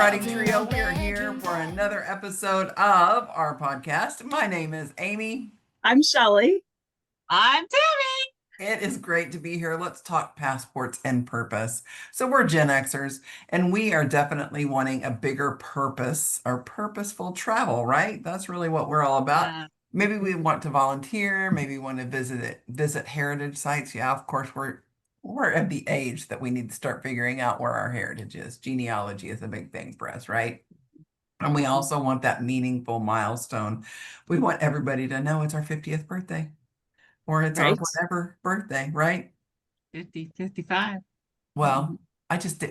GlobeTrotting Trio. We are here for another episode of our podcast. My name is Amy. I'm Shelley. I'm Tammy. It is great to be here. Let's talk passports and purpose. So we're Gen Xers, and we are definitely wanting a bigger purpose or purposeful travel, right? That's really what we're all about. Maybe we want to volunteer, maybe we want to visit heritage sites. Yeah, of course, we're at the age that we need to start figuring out where our heritage is. Genealogy is a big thing for us, right? And we also want that meaningful milestone. We want everybody to know it's our 50th birthday or it's our Right. whatever birthday, right? 50, 55. Well,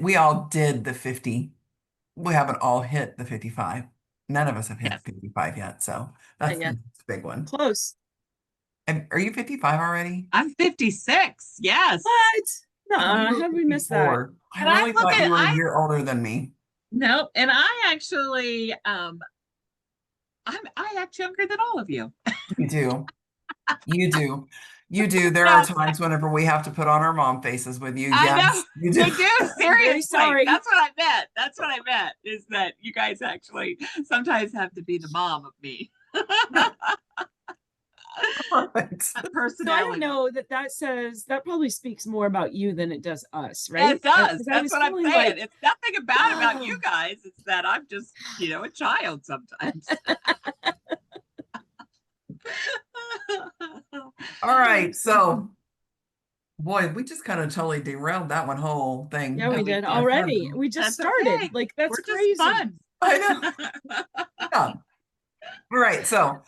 we all did the 50. We haven't all hit the 55. None of us have hit Yes. 55 yet. So that's yet. the big one. Close. And are you 55 already? I'm 56. Yes. What? No, You were how did we miss that? 54. And I I really look thought at- you were a I- year older than me. No, and I actually I act younger than all of you. You do. You do. You do. There are times whenever we have to put on our mom faces with you. I Yes, know. you do. You do, seriously. sorry. That's what I meant. That's what I meant, is that you guys actually sometimes have to be the mom of me. Perfect. So I Personality. don't know that says that probably speaks more about you than it does us, right? It does. 'Cause I That's was what I'm feeling saying. like, It's nothing about Oh. you guys. It's that I'm just, a child sometimes. All right. So, boy, we just kind of totally derailed that one whole thing. yeah, we we did did. already. We just That's started. okay. Like that's We're crazy. just fun. I know. Yeah. All right. So,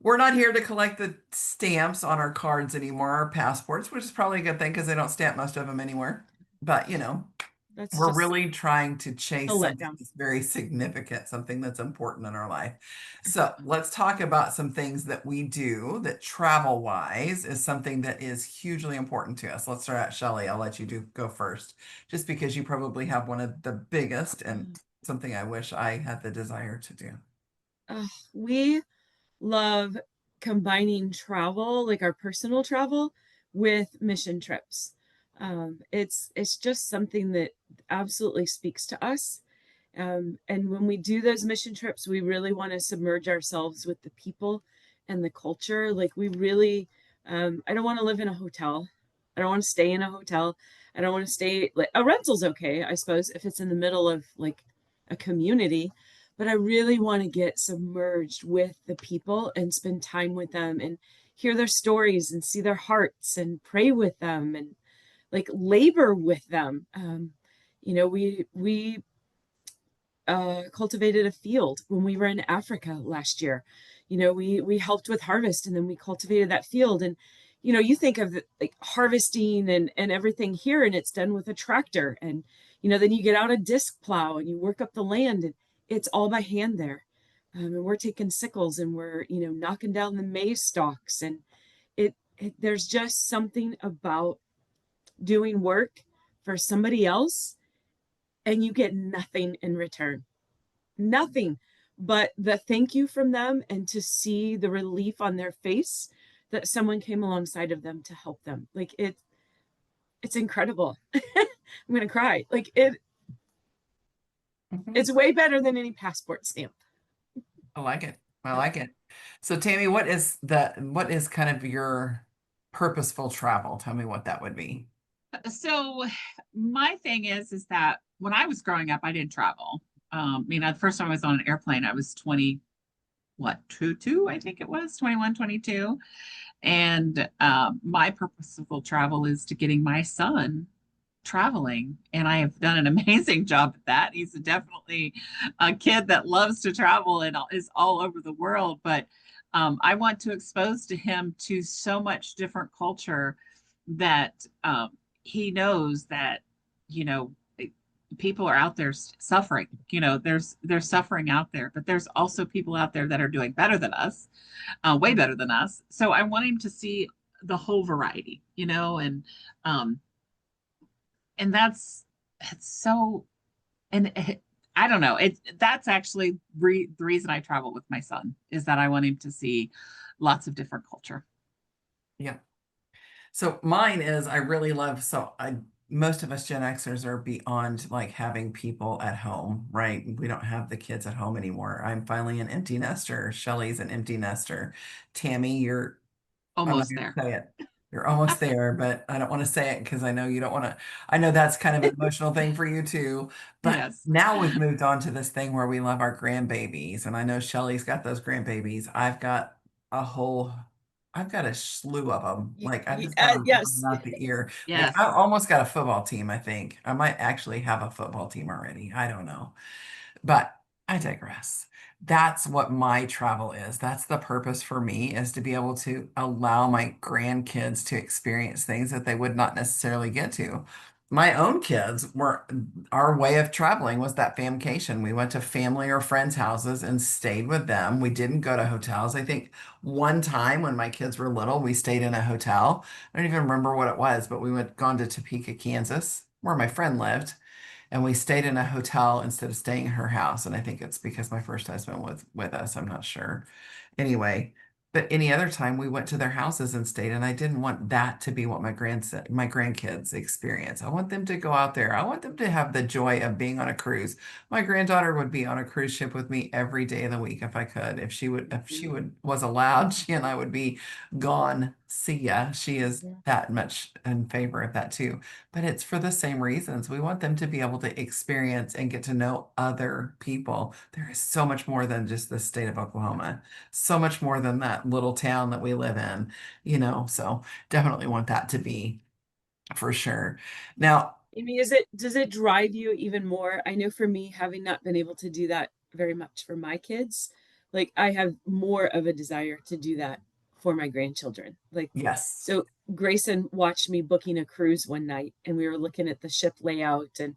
we're not here to collect the stamps on our cards anymore, our passports, which is probably a good thing because they don't stamp most of them anywhere. But, That's we're just really trying to chase a something letdown. that's very significant, something that's important in our life. So let's talk about some things that we do that travel wise is something that is hugely important to us. Let's start out, Shelley. I'll let you go first, just because you probably have one of the biggest and something I wish I had the desire to do. We love combining travel, like our personal travel, with mission trips. It's just something that absolutely speaks to us. And when we do those mission trips, we really want to submerge ourselves with the people and the culture. Like we really, I don't want to live in a hotel. I don't want to stay in a hotel. I don't want to stay like a rental's okay, I suppose, if it's in the middle of like a community. But I really want to get submerged with the people and spend time with them and hear their stories and see their hearts and pray with them and like labor with them. We cultivated a field when we were in Africa last year. We helped with harvest and then we cultivated that field. And you think of like harvesting and everything here, and it's done with a tractor. And then you get out a disc plow and you work up the land, and it's all by hand there. And we're taking sickles and we're knocking down the maize stalks, and there's just something about doing work for somebody else and you get nothing in return. Nothing but the thank you from them and to see the relief on their face that someone came alongside of them to help them. Like it's incredible. I'm gonna cry. Like it's way better than any passport stamp. I like it. I like it. So Tammy, what is kind of your purposeful travel? Tell me what that would be. So my thing is that when I was growing up, I didn't travel. The first time I was on an airplane, I was 20, two, I think it was 21, 22. And my purposeful travel is to getting my son traveling. And I have done an amazing job at that. He's definitely a kid that loves to travel and is all over the world. But I want to expose to him to so much different culture that he knows that, people are out there suffering. There's suffering out there, but there's also people out there that are doing better than us, way better than us. So I want him to see the whole variety, and that's so, and I don't know, that's actually the reason I travel with my son, is that I want him to see lots of different culture. Yeah. So mine is I really love most of us Gen Xers are beyond like having people at home, right? We don't have the kids at home anymore. I'm finally an empty nester. Shelly's an empty nester. Tammy, I'm not Almost going to there. say it. You're almost there, but I don't want to say it because I know you don't want to. I know that's kind of an emotional thing for you too. But Yes. now we've moved on to this thing where we love our grandbabies. And I know Shelly's got those grandbabies. A whole, I've got a slew of them. Like I just got them Yes. out the ear. Like I Yes. almost got a football team, I think. I might actually have a football team already. I don't know. But I digress. That's what my travel is. That's the purpose for me is to be able to allow my grandkids to experience things that they would not necessarily get to. My own kids were our way of traveling was that famcation. We went to family or friends' houses and stayed with them. We didn't go to hotels. I think one time when my kids were little, we stayed in a hotel. I don't even remember what it was, but we went gone to Topeka, Kansas, where my friend lived and we stayed in a hotel instead of staying at her house. And I think it's because my first husband was with us. I'm not sure. Anyway, but any other time we went to their houses and stayed, and I didn't want that to be what my grandkids experience. I want them to go out there. I want them to have the joy of being on a cruise. My granddaughter would be on a cruise ship with me every day of the week if I could. If she would was allowed, she and I would be gone. See ya. She is Yeah. that much in favor of that too, but it's for the same reasons. We want them to be able to experience and get to know other people. There is so much more than just the state of Oklahoma, so much more than that little town that we live in, so definitely want that to be for sure. Now, Amy, does it drive you even more? I know for me, having not been able to do that very much for my kids, like I have more of a desire to do that for my grandchildren. Like, yes, so Grayson watched me booking a cruise one night and we were looking at the ship layout and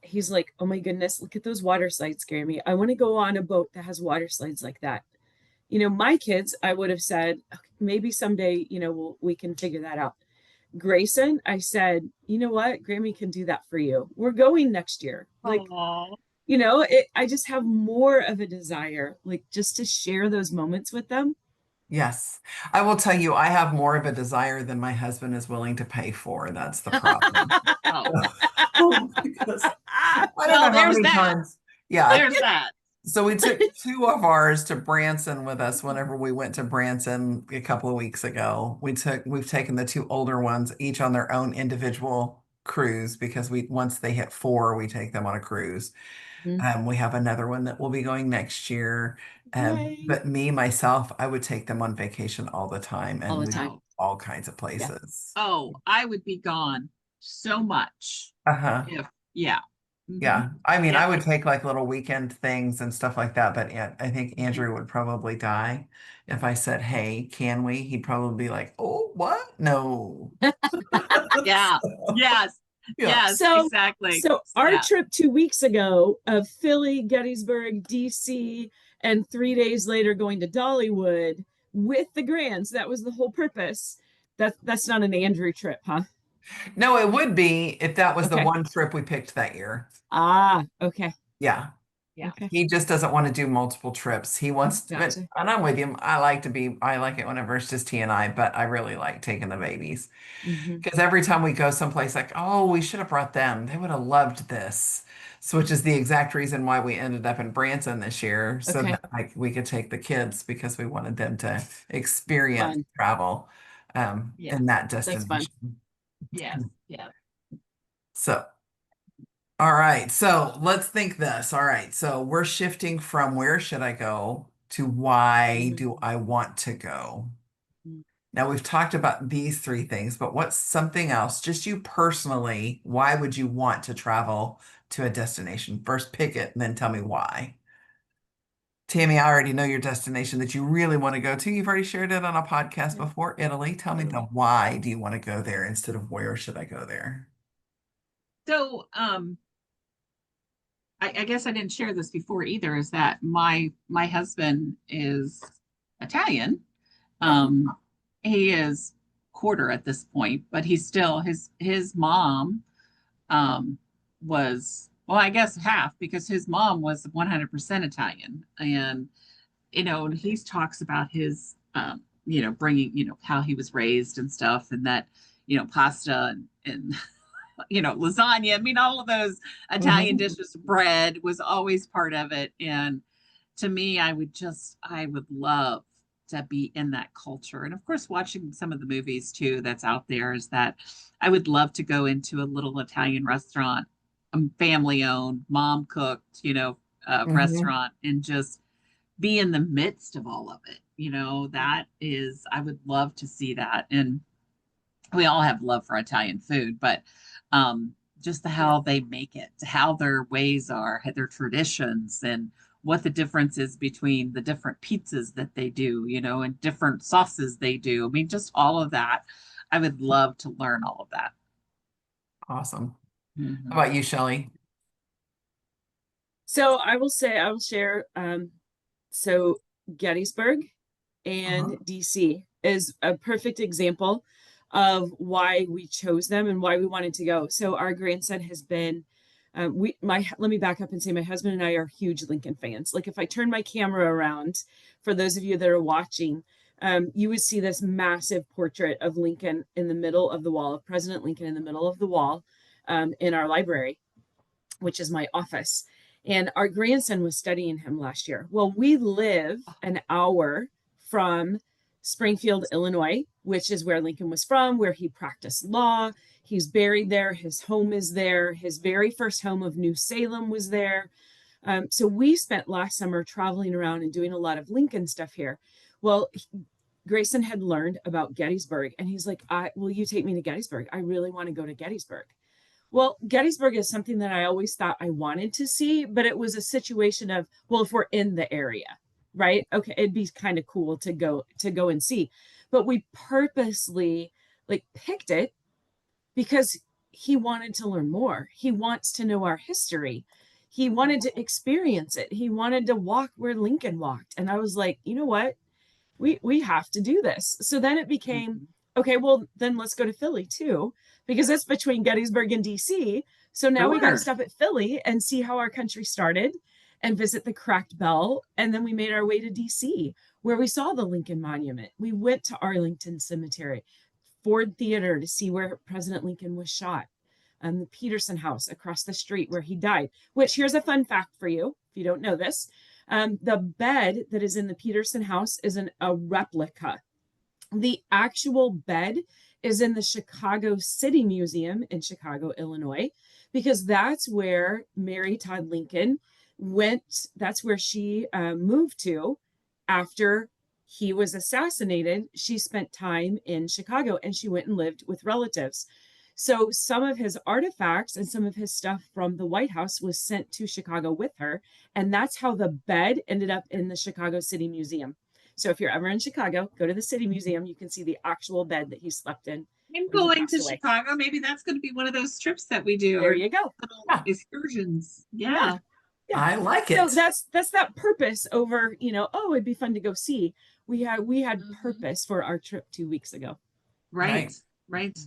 he's like, "Oh my goodness, look at those water slides, scare me. I want to go on a boat that has water slides like that." My kids, I would have said, "Okay, maybe someday, we can figure that out." Grayson, I said, "You know what? Grammy can do that for you. We're going next year." Like, Oh, I just have more of a desire, like just to share those moments with them. yes. I will tell you, I have more of a desire than my husband is willing to pay for. That's the problem. oh. Because I don't Well, know how there's many that. times. Yeah, There's that. so we took two of ours to Branson with us whenever we went to Branson a couple of weeks ago. We've taken the two older ones each on their own individual cruise because we once they hit four, we take them on a cruise. Mhm. We have another one that will be going next year. Yay. But me, myself, I would take them on vacation all the time All and the we time. Oh, all kinds of Yeah. places. oh, I would be gone so much Uh-huh. if, yeah. Hmm. Yeah. I mean, I Yep. would take like little weekend things and stuff like that, but yeah, I think Mhm. Andrew would probably die if I said, "Hey, can we?" He'd probably be like, "Oh, what? No." Yeah. Yes. Yeah. Yes, So, exactly. so our Yeah. trip 2 weeks ago of Philly, Gettysburg, DC, and 3 days later going to Dollywood with the Grands, that was the whole purpose. That's not an Andrew trip, huh? No, it would be if that was the Okay. one trip we picked that year. Ah, okay. Yeah. Yeah. Okay. He just doesn't want to do multiple trips. He wants to, Gotcha. and I'm with him. I like it whenever it's just he and I, but I really like taking the babies. Hmm. Because every time we go someplace like, oh, we should have brought them. They would have loved this. So, which is the exact reason why we ended up in Branson this year, so Okay. that like we could take the kids because we wanted them to experience Fun. travel Yeah. in that That's fun. destination. Yes. Yeah. So, all right. So let's think this. All right. So we're shifting from where should I go to why do I want to go? Mhm. Now we've talked about these three things, but what's something else? Just you personally, why would you want to travel to a destination? First pick it and then tell me why. Tammy, I already know your destination that you really want to go to. You've already shared it on a podcast Yeah. before, Italy. Tell me the Italy. why do you want to go there instead of where should I go there? So, I guess I didn't share this before either, is that my husband is Italian. Oh, Um, he is quarter at this point, but he's still his mom um was, well, I guess half, because his mom was 100% Italian. And he talks about his bringing, how he was raised and stuff, and that pasta and lasagna. I mean, all of those Italian Mhm. dishes, bread was always part of it. And to me, I would love to be in that culture. And of course, watching some of the movies too that's out there is that I would love to go into a little Italian restaurant, family owned, mom cooked, Mhm. restaurant, and just be in the midst of all of it. I would love to see that. And we all have love for Italian food, but just Yeah. how they make it, how their ways are, their traditions, and what the difference is between the different pizzas that they do, and different sauces they do. I mean, just all of that. I would love to learn all of that. Awesome. How Mhm. about you, Shelley? So I will share, so Gettysburg Uh-huh. and DC is a perfect example of why we chose them and why we wanted to go. So our grandson has been, let me back up and say my husband and I are huge Lincoln fans. Like if I turn my camera around, for those of you that are watching, you would see this massive portrait of Lincoln in the middle of the wall, of President Lincoln in the middle of the wall, in our library, which is my office. And our grandson was studying him last year. Well, we live an hour from Springfield, Illinois, which is where Lincoln was from, where he practiced law. He's buried there. His home is there. His very first home of New Salem was there. So we spent last summer traveling around and doing a lot of Lincoln stuff here. Well, Grayson had learned about Gettysburg, and he's like, "Will you take me to Gettysburg? I really want to go to Gettysburg." Well, Gettysburg is something that I always thought I wanted to see, but it was a situation of, well, if we're in the area, right? Okay, it'd be kind of cool to go and see. But we purposely like picked it because he wanted to learn more. He wants to know our history. He wanted to experience it. He wanted to walk where Lincoln walked. And I was like, you know what? We have to do this. So then it became, Mhm. okay, well then let's go to Philly too, because it's between Gettysburg and DC. So now we got to Sure. stop at Philly and see how our country started and visit the Cracked Bell. And then we made our way to DC, where we saw the Lincoln Monument. We went to Arlington Cemetery, Ford Theater to see where President Lincoln was shot, and the Peterson House across the street where he died. Which, here's a fun fact for you, if you don't know this. The bed that is in the Peterson House is a replica. The actual bed is in the Chicago City Museum in Chicago, Illinois, because that's where Mary Todd Lincoln went. That's where she moved to after he was assassinated. She spent time in Chicago and she went and lived with relatives. So some of his artifacts and some of his stuff from the White House was sent to Chicago with her. And that's how the bed ended up in the Chicago City Museum. So if you're ever in Chicago, go to the City Museum. You can see the actual bed that he slept in I'm when he going passed to away. Chicago. Maybe that's going to be one of those trips that we do, There or you go. little Yeah, excursions. Yeah. Yeah. Yeah. I like So it. that's that purpose over, oh, it'd be fun to go see. We had Mhm. purpose for our trip 2 weeks ago. Right. Right. Right.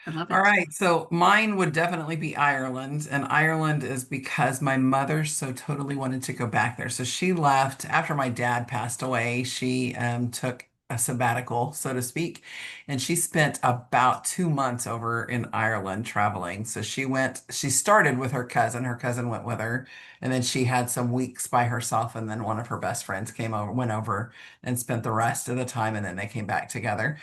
I love All it. right, so mine would definitely be Ireland, and Ireland is because my mother so totally wanted to go back there. So she left after my dad passed away. She took a sabbatical, so to speak, and she spent about 2 months over in Ireland traveling. So she started with her cousin. Her cousin went with her, and then she had some weeks by herself, and then one of her best friends went over and spent the rest of the time, and then they came back together.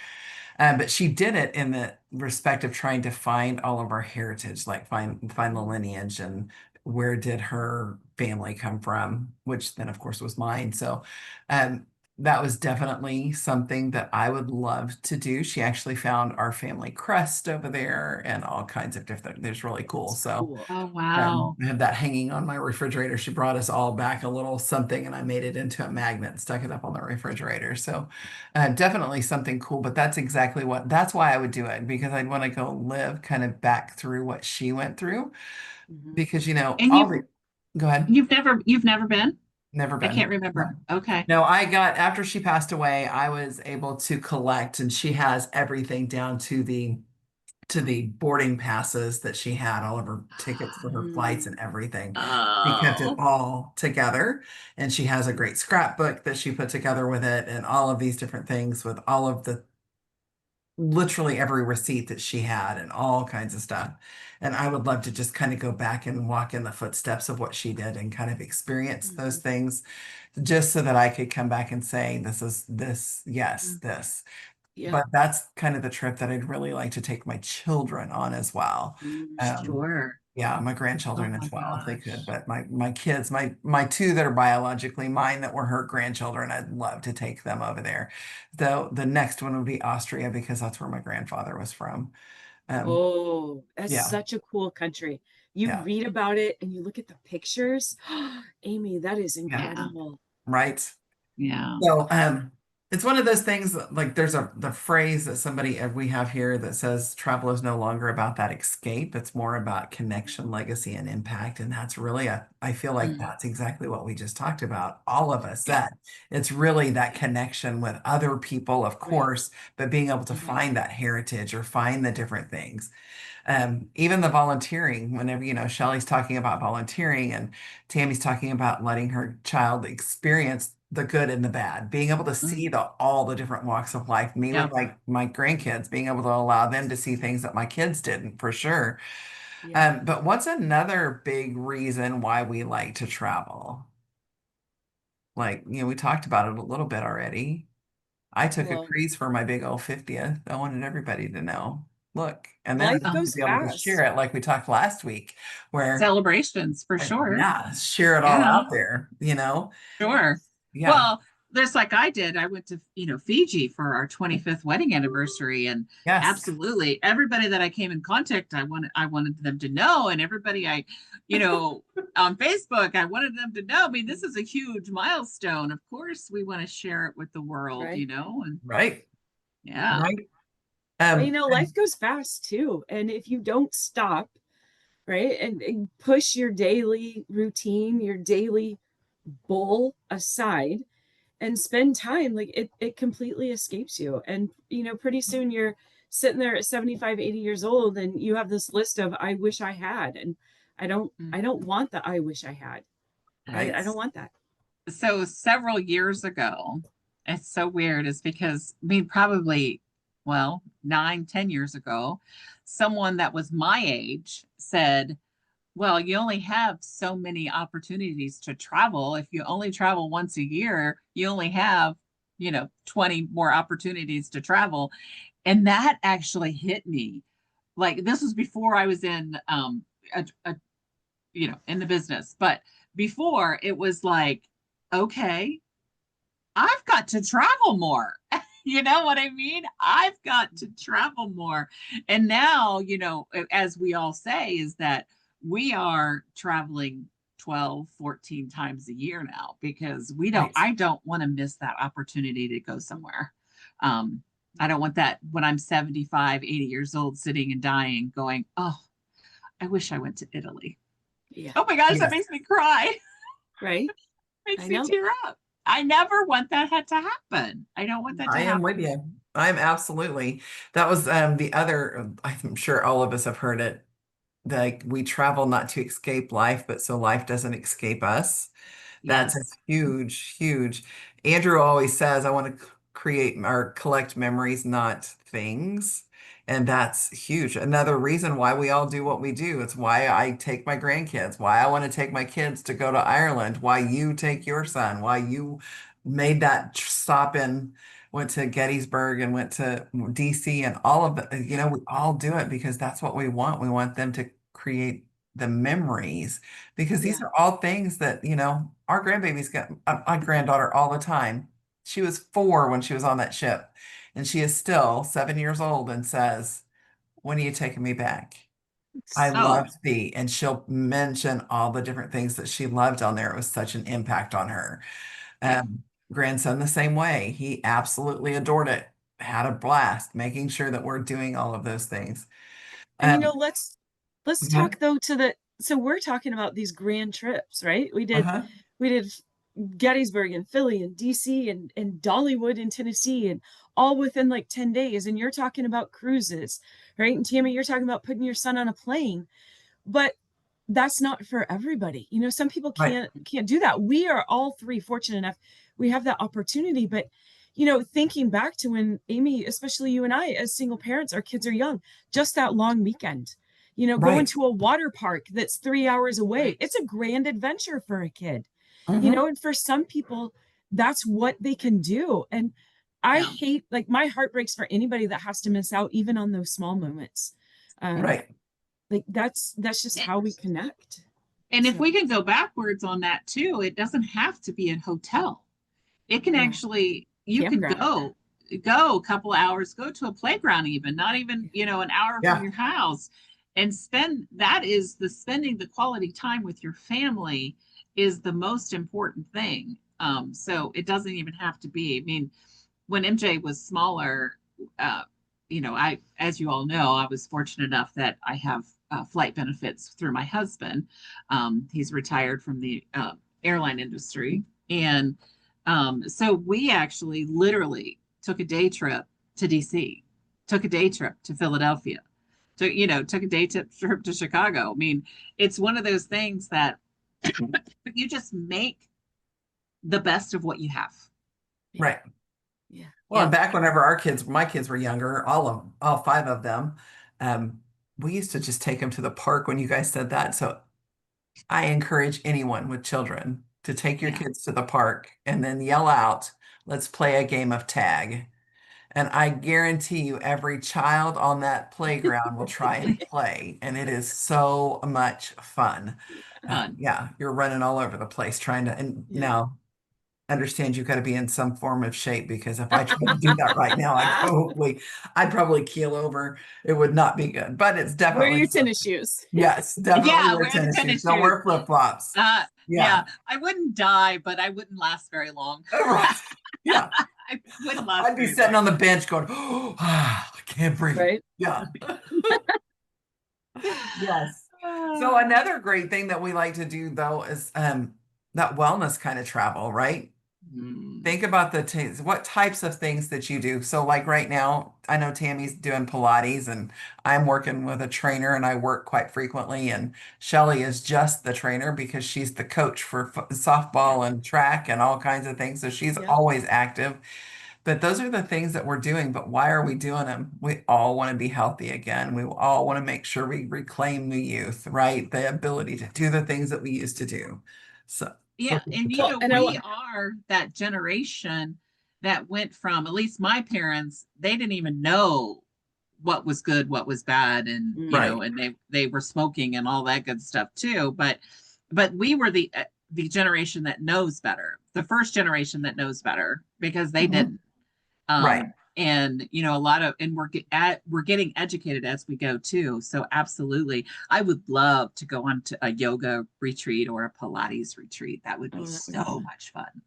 But she did it in the respect of trying to find all of our heritage, like find the lineage and where did her family come from, which then of course was mine. So um, that was definitely something that I would love to do. She actually found our family crest over there and all kinds of different, there's really cool. That's So cool. Oh, wow. I have that hanging on my refrigerator. She brought us all back a little something and I made it into a magnet and stuck it up on the refrigerator. So definitely something cool, but that's why I would do it because I'd want to go live kind of back through what she went through Mhm. because, And all the, go ahead, you've never been? never I been. can't No. remember. Okay. No, after she passed away, I was able to collect and she has everything down to the boarding passes that she had, all of her tickets for her flights and everything. She kept it Oh, all together. And she has a great scrapbook that she put together with it and all of these different things with all of the literally every receipt that she had and all kinds of stuff. And I would love to just kind of go back and walk in the footsteps of what she did and kind of experience those Mhm. things just so that I could come back and say, this is this, yes, Mm. this. Yeah. But that's kind of the trip that I'd really like to take my children on as well. Um, Sure. yeah, my Oh grandchildren my as well, if they could. gosh. But my kids, my two that are biologically mine that were her grandchildren, I'd love to take them over there. Though the next one would be Austria because that's where my grandfather was from. Um, Oh, that's yeah, such a cool country. You yeah, read about it and you look at the pictures. Amy, that is yeah, Yeah. incredible. right. Yeah. So, it's one of those things that, like, there's the phrase that somebody we have here that says travel is no longer about that escape. It's more about connection, legacy, and impact. And that's really I feel like Mm. that's exactly what we just talked about. All of us Yeah. said it's really that connection with other people, of Right. course, but being able to Mhm. find that heritage or find the different things. Even the volunteering, whenever, Shelley's talking about volunteering and Tammy's talking about letting her child experience the good and the bad, being able to Mm. see all the different walks of life. Me with Yep. my grandkids, being able to allow them to see things that my kids didn't, for sure. Yeah. But what's another big reason why we like to travel? Like, we talked about it a little bit already. I took a Well, cruise for my big old 50th. I wanted everybody to know. Look, and then life I wanted to goes be able to share fast. it like we talked last week, where Celebrations for sure. yeah, share it all Yeah. out there. Sure. Yeah. Well, there's like I did. I went to, Fiji for our 25th wedding anniversary, and Yes. absolutely everybody that I came in contact, I wanted them to know, and everybody you know, on Facebook, I wanted them to know. I mean, this is a huge milestone. Of course, we want to share it with the world, Right. and Right. yeah. Right. But Um, life goes fast too. And if you don't stop, right, and push your daily routine, your daily bowl aside and spend time, like it completely escapes you. And pretty soon you're sitting there at 75, 80 years old and you have this list of I wish I had. And Mm. I don't want the I wish I had. right. I don't want that. So several years ago, it's so weird, is because I mean, probably, well, 9, 10 years ago, someone that was my age said, well, you only have so many opportunities to travel. If you only travel once a year, you only have, 20 more opportunities to travel. And that actually hit me. Like this was before I was in a in the business. But before it was like, okay, I've got to travel more. You know what I mean? I've got to travel more. And now, as we all say, is that we are traveling 12, 14 times a year now because Right. I don't want to miss that opportunity to go somewhere. Um, I don't want that when I'm 75, 80 years old, sitting and dying, going, oh, I wish I went to Italy. Yeah. Oh my gosh, that Yes. makes me cry. Right. Makes I me know. tear up. I never want that had to happen. I don't want that to I am with happen. you. I'm absolutely. That was the other, I'm sure all of us have heard it. Like we travel not to escape life, but so life doesn't escape us. That's a Yes. huge, huge. Andrew always says, I want to create or collect memories, not things. And that's huge. Another reason why we all do what we do. It's why I take my grandkids, why I want to take my kids to go to Ireland, why you take your son, why you made that stop in, went to Gettysburg and went to DC and all of the, we all do it because that's what we want. We want them to create the memories because these Yeah. are all things that, our grandbabies get my granddaughter all the time. She was 4 when she was on that ship, and she is still 7 years old and says, when are you taking me back? I So, love thee. And she'll mention all the different things that she loved on there. It was such an impact on her. yeah. Um, Grandson, the same way. He absolutely adored it, had a blast, making sure that we're doing all of those things. And Um, let's mhm, talk though so we're talking about these grand trips, right? uh-huh, We did Gettysburg and Philly and DC and Dollywood in Tennessee and all within like 10 days. And you're talking about cruises, right? And Tammy, you're talking about putting your son on a plane. But that's not for everybody. Some people right, can't do that. We are all three fortunate enough we have that opportunity, but you know, thinking back to when Amy, especially you and I, as single parents, our kids are young, just that long weekend, you know, going Right. to a water park that's 3 hours away. It's a grand adventure for a kid, you Mhm. know, and for some people, that's what they can do. And I Yeah. hate, like, my heart breaks for anybody that has to miss out, even on those small moments. Um, Right. like that's just how we connect. And if So we can go backwards on that too, it doesn't have to be a hotel. It can yeah, actually, you can campground. go a couple hours, go to a playground even, not even, an hour from Yeah. your house, and spend, that is the spending the quality time with your family is the most important thing. So it doesn't even have to be, I mean, when MJ was smaller, uh, as you all know, I was fortunate enough that I have flight benefits through my husband. He's retired from the airline industry. And so we actually literally took a day trip to DC, took a day trip to Philadelphia, took a day trip to Chicago. I mean, it's one of those things that you just make the best of what you have. Right. Yeah. Well, and And back whenever my kids were younger, all five of them, um, we used to just take them to the park when you guys said that. So I encourage anyone with children to take your yeah, kids to the park and then yell out, let's play a game of tag. And I guarantee you, every child on that playground will try and play. And it is so much fun. fun. Yeah, you're running all over the place trying to, and Yeah. now understand you've got to be in some form of shape because if I tried to do that right now, I'd probably keel over. It would not be good, but it's Wear definitely your fun. tennis shoes. Yes, definitely Yeah, wear wear the tennis shoes. tennis Don't shoes. wear flip-flops. Yeah. Yeah, I wouldn't die, but I wouldn't last very long. Right. Yeah. I wouldn't last I'd be very sitting long. on the bench going, oh, I can't breathe. Right. Yeah. Yes. So Ah, another great thing that we like to do though is that wellness kind of travel, right? mm, Think about what types of things that you do. So like right now, I know Tammy's doing Pilates and I'm working with a trainer and I work quite frequently and Shelly is just the trainer because she's the coach for yeah, softball and track and all kinds of things. So she's Yep. always active. But those are the things that we're doing. But why are we doing them? We all want to be healthy again. We all want to make sure we reclaim the youth, right? The ability to do the things that we used to do. So, yeah. And Well, and we are that generation that went from, at least my parents, they didn't even know what was good, what was bad, and mm, right. and they were smoking and all that good stuff too. But we were the generation that knows better, the first generation that knows better because they Mhm. didn't. Right. And a lot of, and we're getting educated as we go too. So absolutely, I would love to go on to a yoga retreat or a Pilates retreat. That would be oh, that would be so fun. much fun.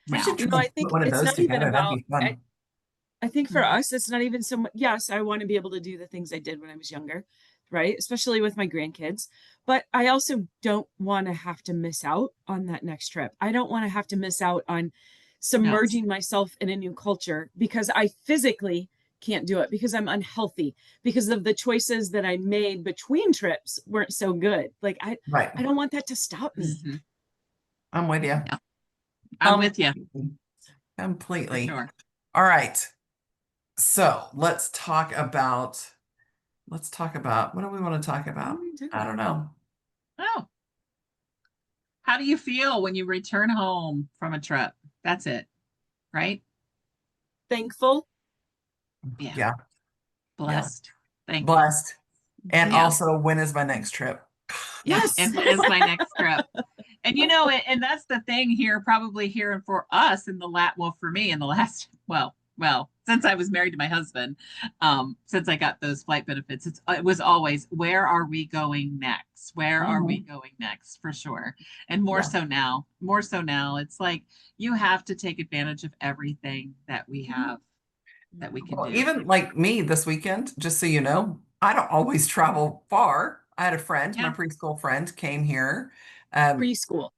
We should Now, You try know, I and think put one of it's those not even together. That'd about, be fun. I think for us, it's not even so much. Yes, I want to be able to do the things I did when I was younger, right? Especially with my grandkids. But I also don't want to have to miss out on that next trip. I don't want to have to miss out on no, submerging myself in a new culture because I physically can't do it because I'm unhealthy because of the choices that I made between trips weren't so good. Like Right. I don't want that to stop me. mhm, I'm with you. yeah, I'm with you for Completely. sure. All right. So let's talk about what do we want to talk What are about? we doing? I don't know. Oh, how do you feel when you return home from a trip? That's it, right? Thankful. Yeah, Yeah. Yeah. blessed, thankful. Blessed. And Mhm. Yeah. also, when is my next trip? Yeah, Yes. and when is my next trip? And and that's the thing here, probably here for us in the well, for me in the last, since I was married to my husband, since I got those flight benefits, it was always, where are we going next? Where are we Mhm. going next for sure? And Yeah. more so now, it's like you have to take advantage of everything that we have that we can Well, do. even like me this weekend, just so you know, I don't always travel far. I had a friend, my Yeah. preschool friend, came here. Um, Preschool.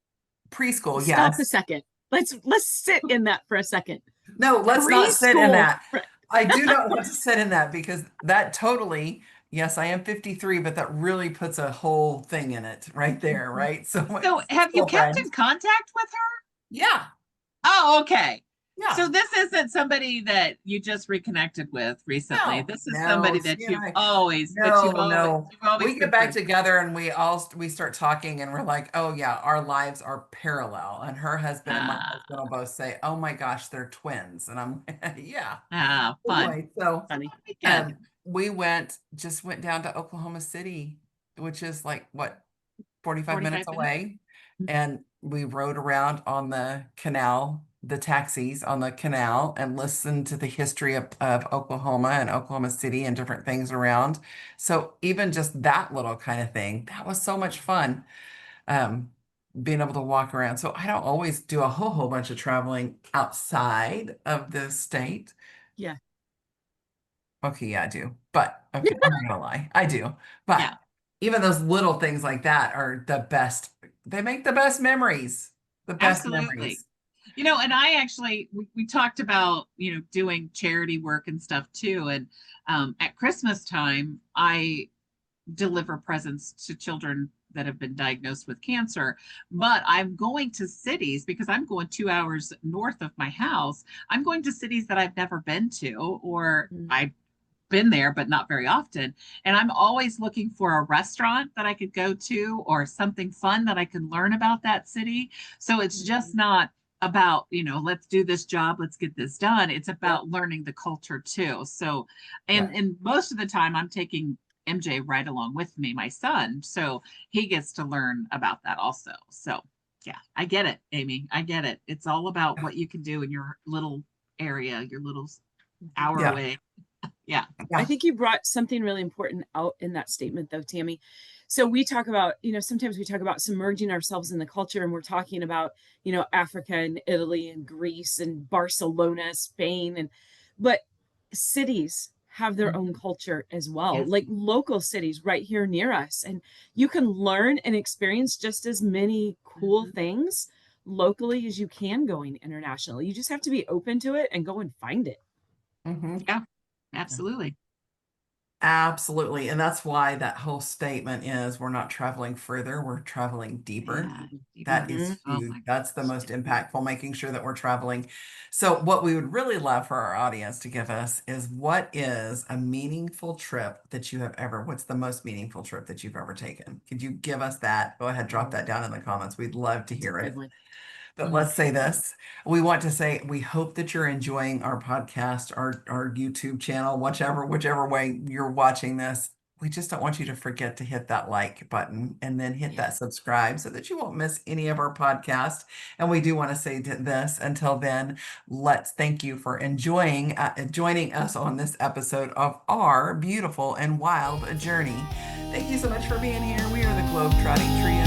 preschool, Stop a yes. second. Let's sit in that for a second. No, let's not sit in Preschool. that. I do not want to sit in that because that totally, yes, I am 53, but that really puts a whole thing in it right there, right? So my So have you preschool kept friend, in contact with her? yeah, Oh, okay. Yeah. So this isn't somebody that you just reconnected with recently. No, This is no, somebody she that and you've I, always no, no. you've always We get been back friends. together and we start talking and we're like, oh yeah, our lives are parallel. And her husband and my Ah, husband will both say, oh my gosh, they're twins. And I'm yeah. fun. Anyway, so Funny. Weekend. we just went down to Oklahoma City, which is like what, 45 minutes 45 minutes. away. And we rode around on the canal, the taxis on the canal, and listened to the history of Oklahoma and Oklahoma City and different things around. So even just that little kind of thing, that was so much fun. Um, being able to walk around. So I don't always do a whole bunch of traveling outside of the state. Yeah. Okay, yeah, I do. But okay, I'm not gonna lie. I do. But Yeah, even those little things like that are the best. They make the best memories. The best absolutely. memories. And I actually we talked about, doing charity work and stuff too. And at Christmas time, I deliver presents to children that have been diagnosed with cancer. But I'm going to cities because I'm going 2 hours north of my house. I'm going to cities that I've never been to, or Mm. I've been there, but not very often. And I'm always looking for a restaurant that I could go to or something fun that I can learn about that city. So it's just not about, let's do this job, let's get this done. It's about learning the culture too. So, Yeah. and most of the time I'm taking MJ right along with me, my son. So he gets to learn about that also. So yeah, I get it, Amy. I get it. It's all about what you can do in your little area, your little hour Yeah. away. Yeah. I Yeah. think you brought something really important out in that statement, though, Tammy. So we talk about, sometimes we talk about submerging ourselves in the culture, and we're talking about, Africa and Italy and Greece and Barcelona, Spain, but cities have their own culture as well, Yes. like local cities right here near us. And you can learn and experience just as many cool Mhm. things locally as you can going internationally. You just have to be open to it and go and find it. Mhm. Yeah, absolutely. Absolutely. And that's why that whole statement is we're not traveling further, we're traveling deeper. Yeah. Deeper. That is Mhm. Oh huge. my That's the gosh. most impactful, making sure that we're traveling. So, what we would really love for our audience to give us is what is a meaningful trip that you have ever, what's the most meaningful trip that you've ever taken? Could you give us that? Go ahead, drop that down in the comments. We'd love to That's a hear good it. one. But let's say this. We want to say we hope that you're enjoying our podcast, our YouTube channel, whichever way you're watching this. We just don't want you to forget to hit that like button and then hit that subscribe so that you won't miss any of our podcasts. And we do want to say this until then, let's thank you for enjoying joining us on this episode of our beautiful and wild journey. Thank you so much for being here. We are the Globetrotting Trio.